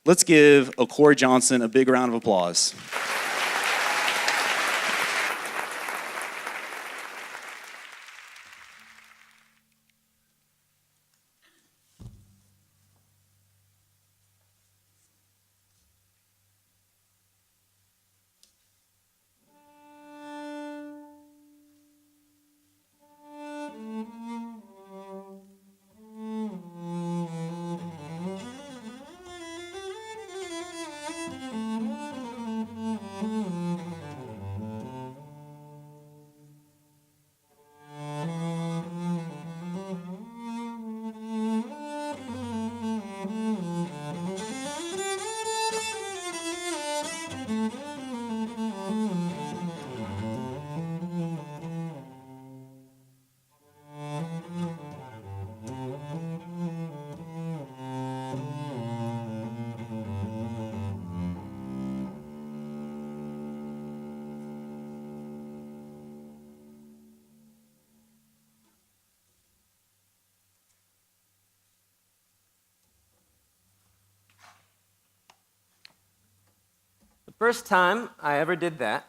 Let's give O'Corey Johnson a big round of applause. The first time I ever did that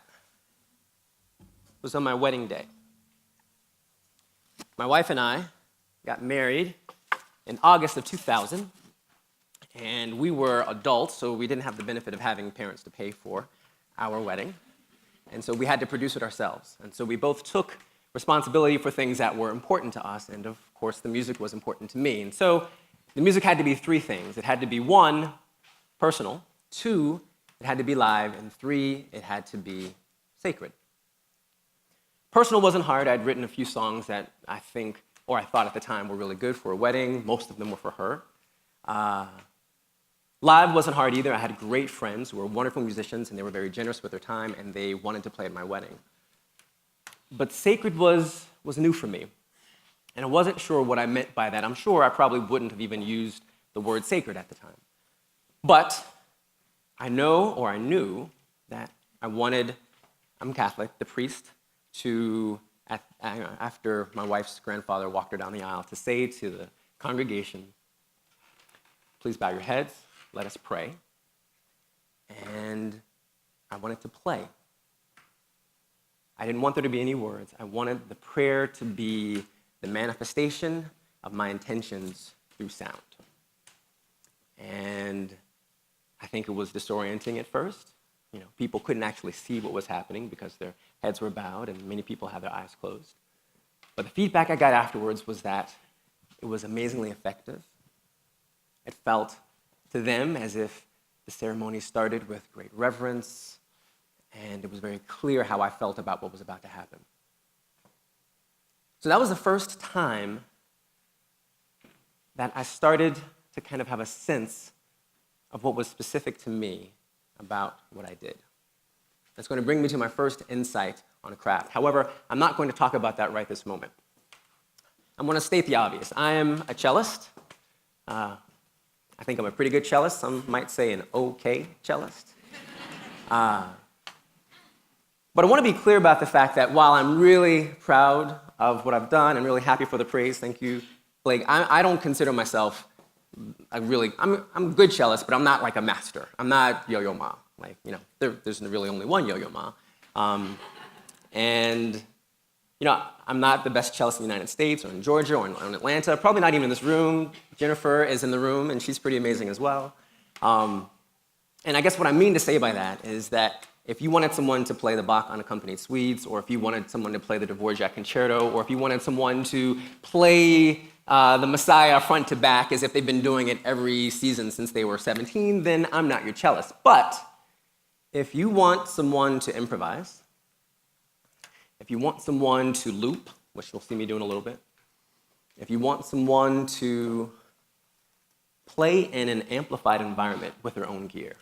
was on my wedding day. My wife and I got married in August of 2000, and we were adults, so we didn't have the benefit of having parents to pay for our wedding, and so we had to produce it ourselves. And so we both took responsibility for things that were important to us, and of course the music was important to me. And so the music had to be three things. It had to be, one, personal; two, it had to be live; and three, it had to be sacred. Personal wasn't hard. I'd written a few songs that I think, or I thought at the time, were really good for a wedding. Most of them were for her. Live wasn't hard either. I had great friends who were wonderful musicians, and they were very generous with their time, and they wanted to play at my wedding. But sacred was new for me, and I wasn't sure what I meant by that. I'm sure I probably wouldn't have even used the word sacred at the time. But I knew that I wanted, I'm Catholic, the priest to, after my wife's grandfather walked her down the aisle, to say to the congregation, please bow your heads, let us pray. And I wanted to play. I didn't want there to be any words. I wanted the prayer to be the manifestation of my intentions through sound. And I think it was disorienting at first. People couldn't actually see what was happening because their heads were bowed and many people had their eyes closed. But the feedback I got afterwards was that it was amazingly effective. It felt to them as if the ceremony started with great reverence, and it was very clear how I felt about what was about to happen. So that was the first time that I started to kind of have a sense of what was specific to me about what I did. That's going to bring me to my first insight on a craft. However, I'm not going to talk about that right this moment. I'm going to state the obvious. I am a cellist. I think I'm a pretty good cellist. Some might say an okay cellist. But I want to be clear about the fact that while I'm really proud of what I've done and really happy for the praise, thank you, Blake, I don't consider myself I'm a good cellist, but I'm not like a master. I'm not Yo-Yo Ma. There's really only one Yo-Yo Ma. And I'm not the best cellist in the United States or in Georgia or in Atlanta, probably not even in this room. Jennifer is in the room, and she's pretty amazing as well. And I guess what I mean to say by that is that if you wanted someone to play the Bach unaccompanied suites, or if you wanted someone to play the Dvorak concerto, or if you wanted someone to play the Messiah front to back as if they've been doing it every season since they were 17, then I'm not your cellist. But if you want someone to improvise, if you want someone to loop, which you'll see me do in a little bit, if you want someone to play in an amplified environment with their own gear,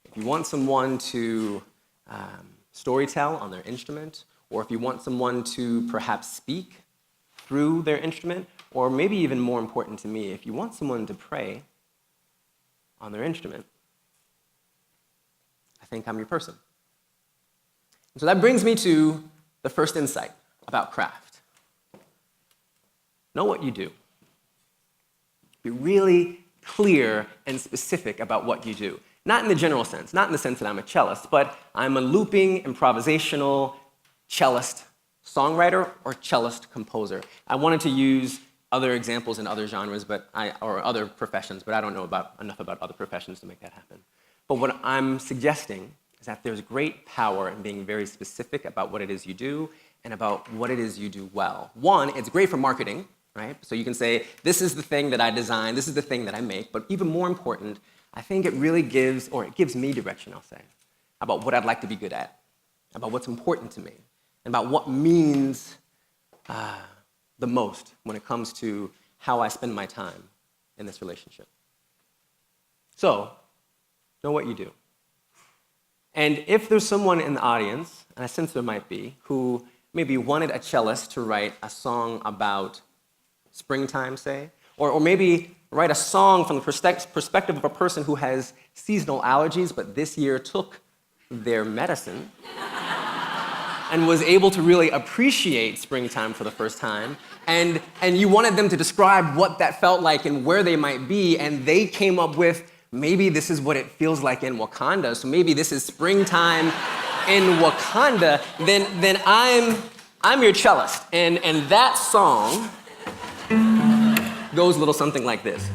if you want someone to storytell on their instrument, or if you want someone to perhaps speak through their instrument, or maybe even more important to me, if you want someone to pray on their instrument, I think I'm your person. And so that brings me to the first insight about craft. Know what you do. Be really clear and specific about what you do. Not in the general sense, not in the sense that I'm a cellist, but I'm a looping, improvisational cellist songwriter or cellist composer. I wanted to use other examples in other genres, or other professions, but I don't know enough about other professions to make that happen. But what I'm suggesting is that there's great power in being very specific about what it is you do and about what it is you do well. One, it's great for marketing, right? So you can say, this is the thing that I design, this is the thing that I make, but even more important, I think it really gives me direction, I'll say, about what I'd like to be good at, about what's important to me, and about what means the most when it comes to how I spend my time in this relationship. So, know what you do. And if there's someone in the audience, and I sense there might be, who maybe wanted a cellist to write a song about springtime, say, or maybe write a song from the perspective of a person who has seasonal allergies, but this year took their medicine and was able to really appreciate springtime for the first time, and you wanted them to describe what that felt like and where they might be, and they came up with, maybe this is what it feels like in Wakanda, so maybe this is springtime in Wakanda, then I'm your cellist. And that song goes a little something like this.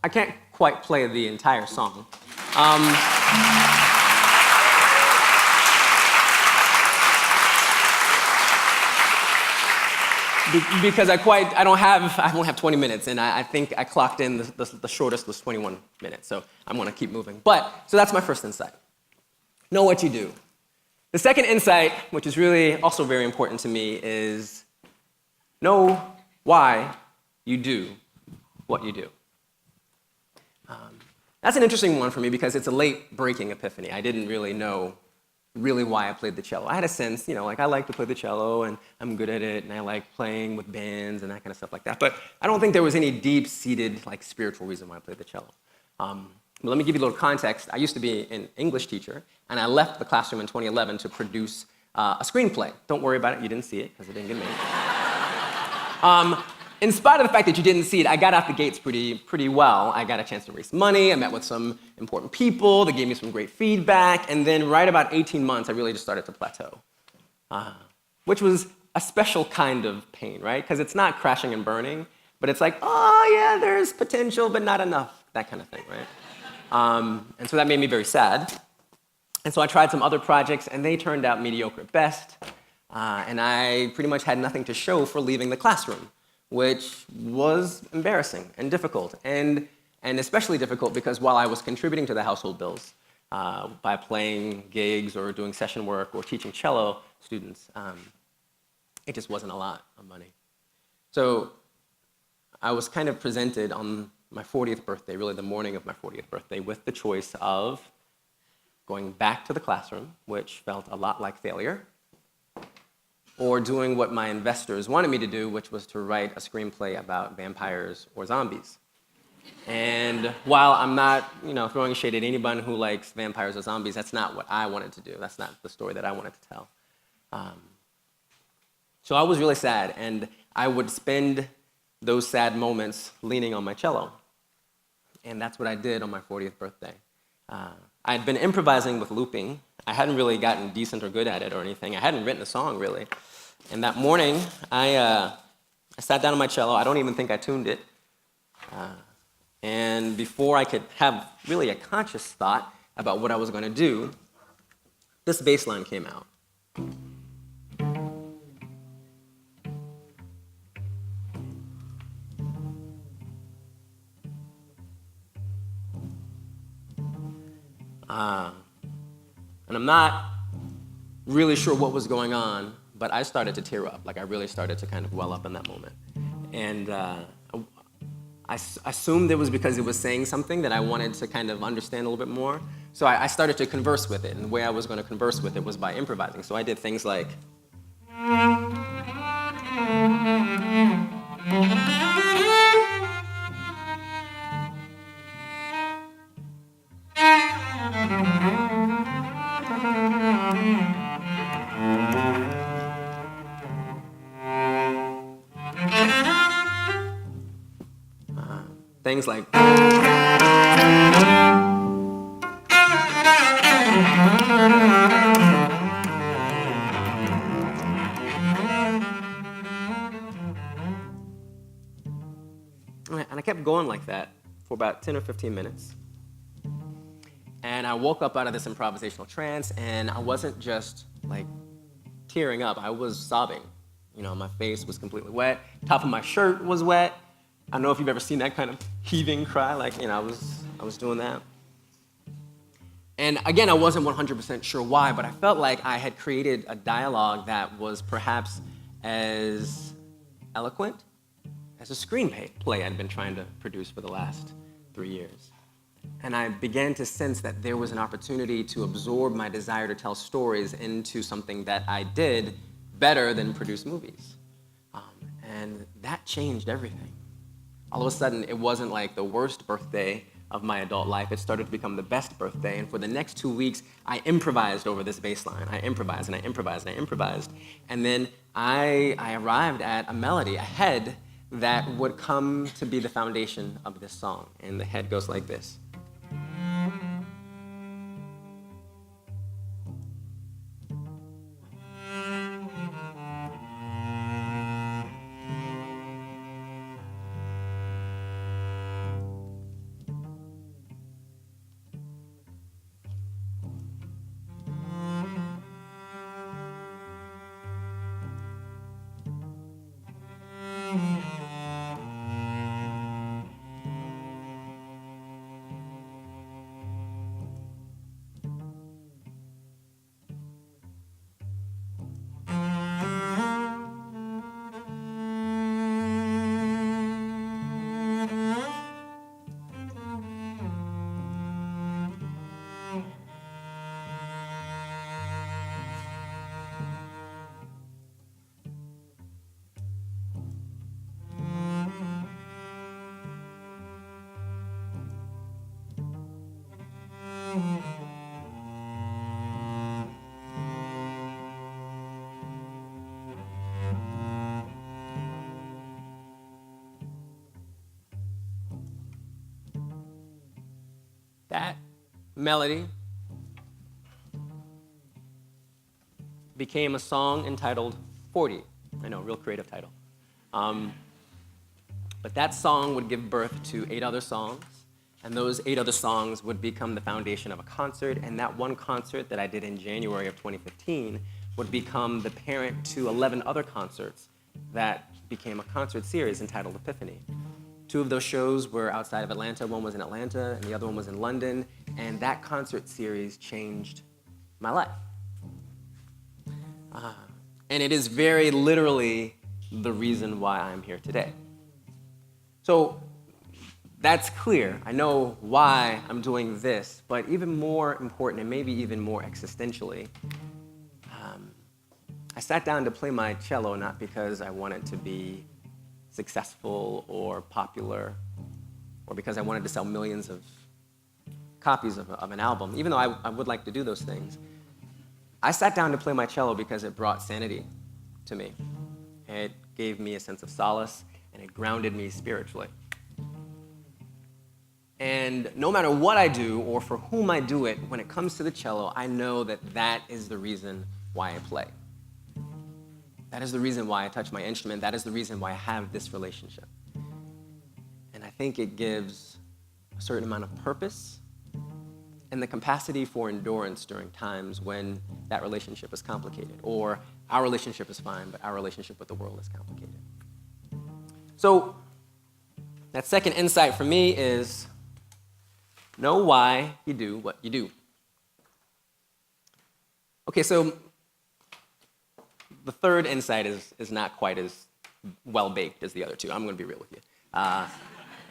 I can't quite play the entire song. Because I only have 20 minutes, and I think I clocked in the shortest was 21 minutes, so I'm gonna keep moving. So that's my first insight. Know what you do. The second insight, which is really also very important to me, is know why you do what you do. That's an interesting one for me because it's a late breaking epiphany. I didn't really know why I played the cello. I had a sense, like I like to play the cello and I'm good at it and I like playing with bands and that kind of stuff like that. But I don't think there was any deep-seated spiritual reason why I played the cello. But let me give you a little context. I used to be an English teacher and I left the classroom in 2011 to produce a screenplay. Don't worry about it, you didn't see it because it didn't get made. In spite of the fact that you didn't see it, I got out the gates pretty well. I got a chance to raise money, I met with some important people, they gave me some great feedback, and then right about 18 months, I really just started to plateau. Which was a special kind of pain, right? Because it's not crashing and burning, but it's like, oh yeah, there's potential, but not enough, that kind of thing, right? And so that made me very sad. And so I tried some other projects, and they turned out mediocre at best, and I pretty much had nothing to show for leaving the classroom, which was embarrassing and difficult, and especially difficult because while I was contributing to the household bills by playing gigs or doing session work or teaching cello students, it just wasn't a lot of money. So I was kind of presented on my 40th birthday, really the morning of my 40th birthday, with the choice of going back to the classroom, which felt a lot like failure, or doing what my investors wanted me to do, which was to write a screenplay about vampires or zombies. And while I'm not, throwing shade at anyone who likes vampires or zombies, that's not what I wanted to do. That's not the story that I wanted to tell. So I was really sad, and I would spend those sad moments leaning on my cello. And that's what I did on my 40th birthday. I had been improvising with looping. I hadn't really gotten decent or good at it or anything. I hadn't written a song, really. And that morning, I sat down on my cello. I don't even think I tuned it. And before I could have really a conscious thought about what I was going to do, this bass line came out. And I'm not really sure what was going on, but I started to tear up. Like, I really started to kind of well up in that moment. And I assumed it was because it was saying something that I wanted to kind of understand a little bit more. So I started to converse with it, and the way I was going to converse with it was by improvising. So I did things like... things like... And I kept going like that for about 10 or 15 minutes. And I woke up out of this improvisational trance, and I wasn't just like tearing up, I was sobbing. My face was completely wet, top of my shirt was wet. I don't know if you've ever seen that kind of heaving cry, like, I was doing that. And again, I wasn't 100% sure why, but I felt like I had created a dialogue that was perhaps as eloquent as a screenplay I'd been trying to produce for the last 3 years. And I began to sense that there was an opportunity to absorb my desire to tell stories into something that I did better than produce movies. And that changed everything. All of a sudden, it wasn't like the worst birthday of my adult life. It started to become the best birthday. And for the next 2 weeks, I improvised over this bass line. I improvised and I improvised and I improvised. And then I arrived at a melody, a head, that would come to be the foundation of this song. And the head goes like this. That melody became a song entitled 40. I know, real creative title. But that song would give birth to 8 other songs, and those 8 other songs would become the foundation of a concert, and that one concert that I did in January of 2015 would become the parent to 11 other concerts that became a concert series entitled Epiphany. 2 of those shows were outside of Atlanta. One was in Atlanta, and the other one was in London, and that concert series changed my life. And it is very literally the reason why I'm here today. So that's clear. I know why I'm doing this, but even more important, and maybe even more existentially, I sat down to play my cello not because I wanted to be successful or popular, or because I wanted to sell millions of copies of an album, even though I would like to do those things. I sat down to play my cello because it brought sanity to me. It gave me a sense of solace, and it grounded me spiritually. And no matter what I do or for whom I do it, when it comes to the cello, I know that that is the reason why I play. That is the reason why I touch my instrument. That is the reason why I have this relationship. And I think it gives a certain amount of purpose and the capacity for endurance during times when that relationship is complicated, or our relationship is fine, but our relationship with the world is complicated. So that second insight for me is know why you do what you do. Okay, so the third insight is not quite as well-baked as the other two. I'm going to be real with you.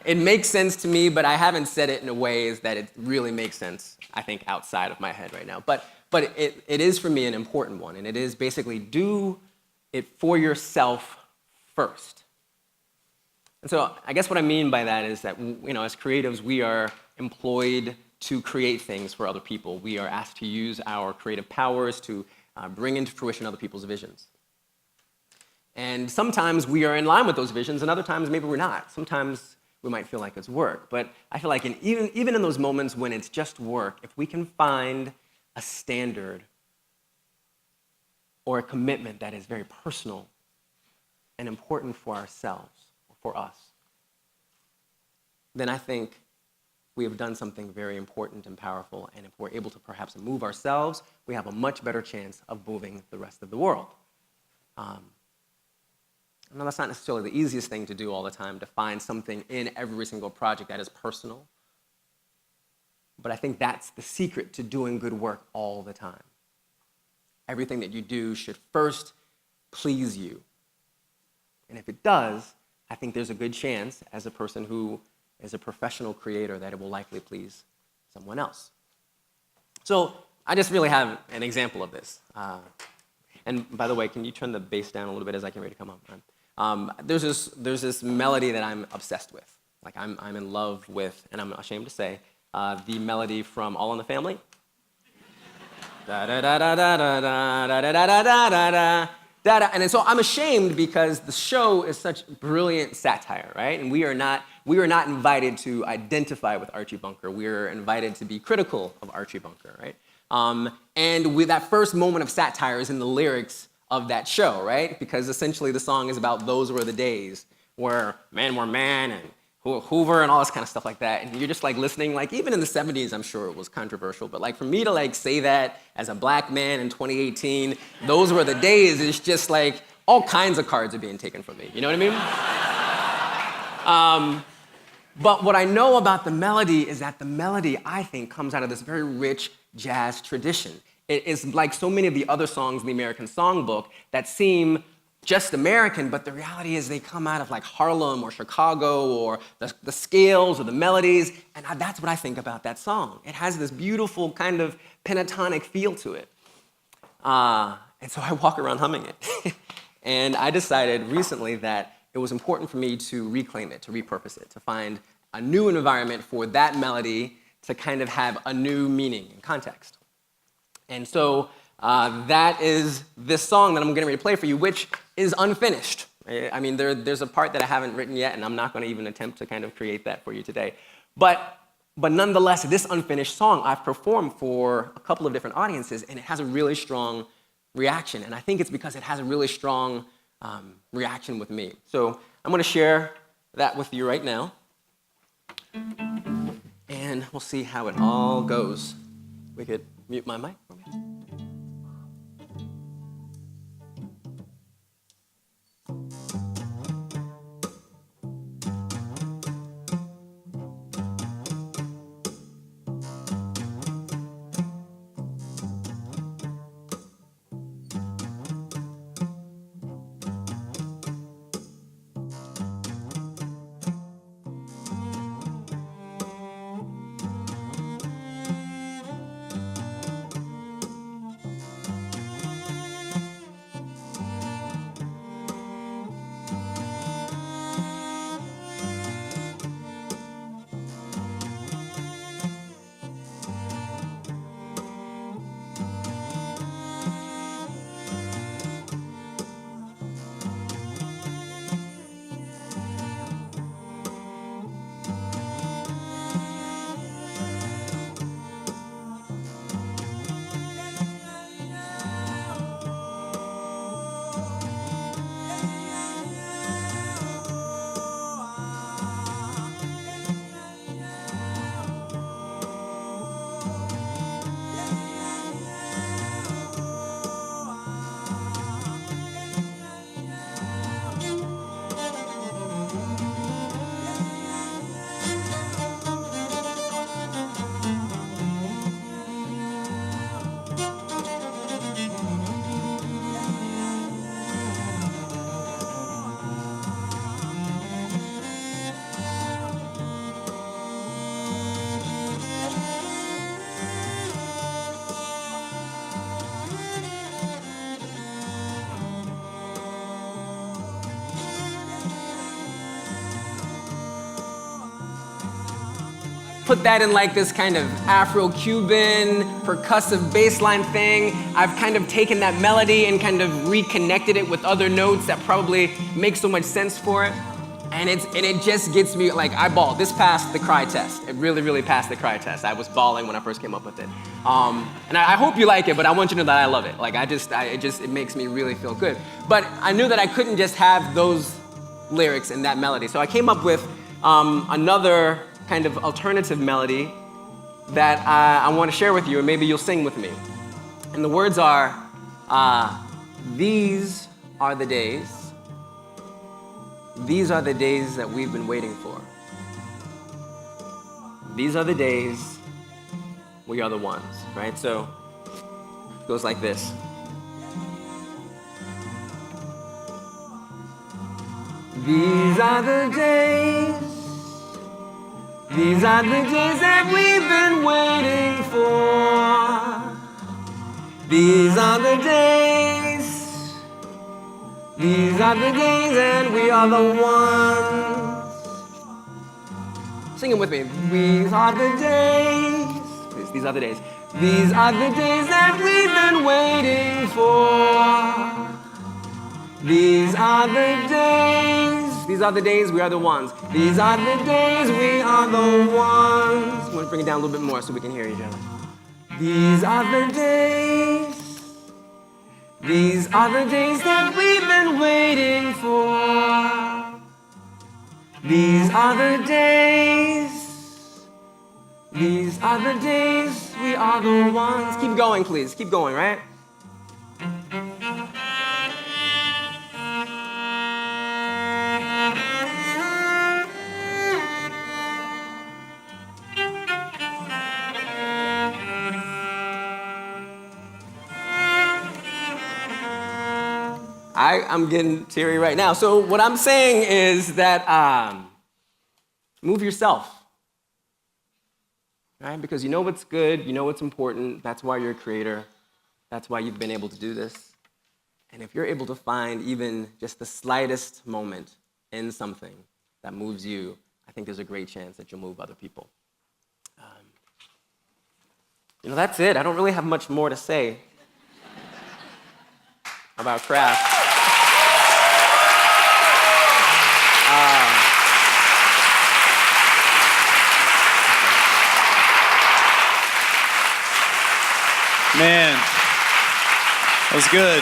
It makes sense to me, but I haven't said it in a way that it really makes sense, I think, outside of my head right now. But it is, for me, an important one, and it is basically do it for yourself first. And so I guess what I mean by that is that, as creatives, we are employed to create things for other people. We are asked to use our creative powers to bring into fruition other people's visions. And sometimes we are in line with those visions, and other times maybe we're not. Sometimes we might feel like it's work. But I feel like even in those moments when it's just work, if we can find a standard or a commitment that is very personal and important for ourselves, or for us, then I think we have done something very important and powerful, and if we're able to perhaps move ourselves, we have a much better chance of moving the rest of the world. I know that's not necessarily the easiest thing to do all the time, to find something in every single project that is personal, but I think that's the secret to doing good work all the time. Everything that you do should first please you, and if it does, I think there's a good chance, as a person who is a professional creator, that it will likely please someone else. So I just really have an example of this. And by the way, can you turn the bass down a little bit as I get ready to come up? There's this melody that I'm obsessed with. Like I'm in love with, and I'm ashamed to say, the melody from All in the Family. Da da da da da da da da da da da da da. And so I'm ashamed because the show is such brilliant satire, right? And we are not invited to identify with Archie Bunker. We are invited to be critical of Archie Bunker, right? And with that first moment of satire is in the lyrics of that show, right? Because essentially the song is about those were the days where men were men and Hoover and all this kind of stuff like that. And you're just like listening, like even in the 70s, I'm sure it was controversial, but like for me to like say that as a black man in 2018, those were the days, it's just like all kinds of cards are being taken from me. You know what I mean? But what I know about the melody is that the melody, I think, comes out of this very rich jazz tradition. It is like so many of the other songs in the American Songbook that seem just American, but the reality is they come out of like Harlem or Chicago or the scales or the melodies, and that's what I think about that song. It has this beautiful kind of pentatonic feel to it. And so I walk around humming it. And I decided recently that it was important for me to reclaim it, to repurpose it, to find a new environment for that melody to kind of have a new meaning and context. And so that is this song that I'm getting ready to play for you, which is unfinished. I mean, there's a part that I haven't written yet, and I'm not going to even attempt to kind of create that for you today. But nonetheless, this unfinished song I've performed for a couple of different audiences, and it has a really strong reaction. And I think it's because it has a really strong reaction with me. So I'm going to share that with you right now, and we'll see how it all goes. We could mute my mic for me. put that in like this kind of Afro-Cuban percussive bass line thing. I've kind of taken that melody and kind of reconnected it with other notes that probably make so much sense for it. And it just gets me, like, I bawled. This passed the cry test. It really, really passed the cry test. I was bawling when I first came up with it. And I hope you like it, but I want you to know that I love it. Like, it makes me really feel good. But I knew that I couldn't just have those lyrics and that melody. So I came up with another kind of alternative melody that I want to share with you, and maybe you'll sing with me. And the words are, these are the days. These are the days that we've been waiting for. These are the days, we are the ones, right? So it goes like this. These are the days. These are the days that we've been waiting for. These are the days. These are the days and we are the ones. Sing it with me. These are the days. These are the days. These are the days that we've been waiting for. These are the days. These are the days, we are the ones. These are the days, we are the ones. I'm going to bring it down a little bit more so we can hear each other. These are the days. These are the days that we've been waiting for. These are the days. These are the days, we are the ones. Keep going, please. Keep going, right? I'm getting teary right now. So what I'm saying is that move yourself, right? Because you know what's good, you know what's important. That's why you're a creator. That's why you've been able to do this. And if you're able to find even just the slightest moment in something that moves you, I think there's a great chance that you'll move other people. That's it. I don't really have much more to say about craft. Man, that was good.